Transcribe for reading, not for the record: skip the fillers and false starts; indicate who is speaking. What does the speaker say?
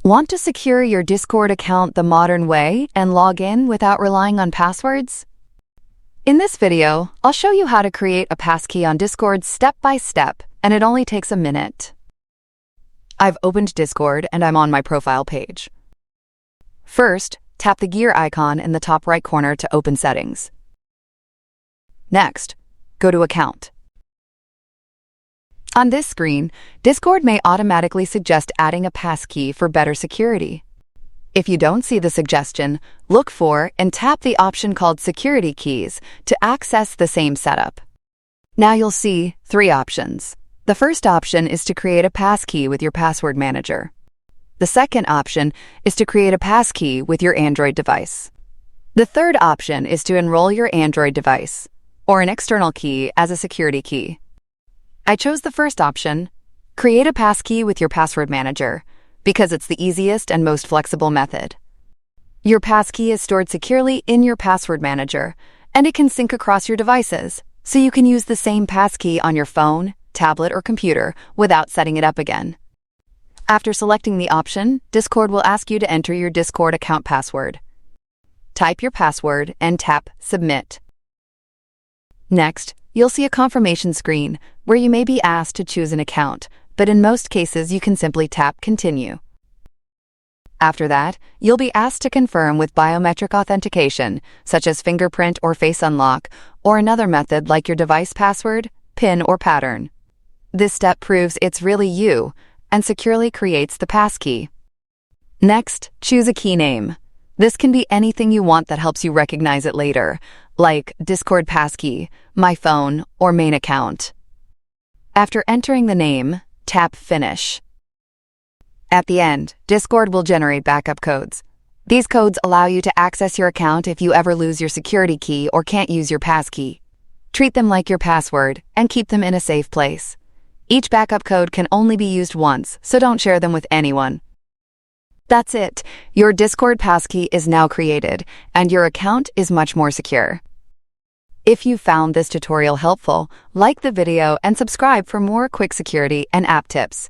Speaker 1: Want to secure your Discord account the modern way and log in without relying on passwords? In this video, I'll show you how to create a passkey on Discord step by step, and it only takes a minute. I've opened Discord and I'm on my profile page. First, tap the gear icon in the top right corner to open settings. Next, go to Account. On this screen, Discord may automatically suggest adding a passkey for better security. If you don't see the suggestion, look for and tap the option called Security Keys to access the same setup. Now you'll see 3 options. The first option is to create a passkey with your password manager. The second option is to create a passkey with your Android device. The third option is to enroll your Android device or an external key as a security key. I chose the first option, create a passkey with your password manager, because it's the easiest and most flexible method. Your passkey is stored securely in your password manager, and it can sync across your devices, so you can use the same passkey on your phone, tablet, or computer without setting it up again. After selecting the option, Discord will ask you to enter your Discord account password. Type your password and tap Submit. Next, you'll see a confirmation screen where you may be asked to choose an account, but in most cases you can simply tap Continue. After that, you'll be asked to confirm with biometric authentication, such as fingerprint or face unlock, or another method like your device password, PIN, or pattern. This step proves it's really you and securely creates the passkey. Next, choose a key name. This can be anything you want that helps you recognize it later, like Discord passkey, my phone, or main account. After entering the name, tap Finish. At the end, Discord will generate backup codes. These codes allow you to access your account if you ever lose your security key or can't use your passkey. Treat them like your password and keep them in a safe place. Each backup code can only be used once, so don't share them with anyone. That's it. Your Discord passkey is now created, and your account is much more secure. If you found this tutorial helpful, like the video and subscribe for more quick security and app tips.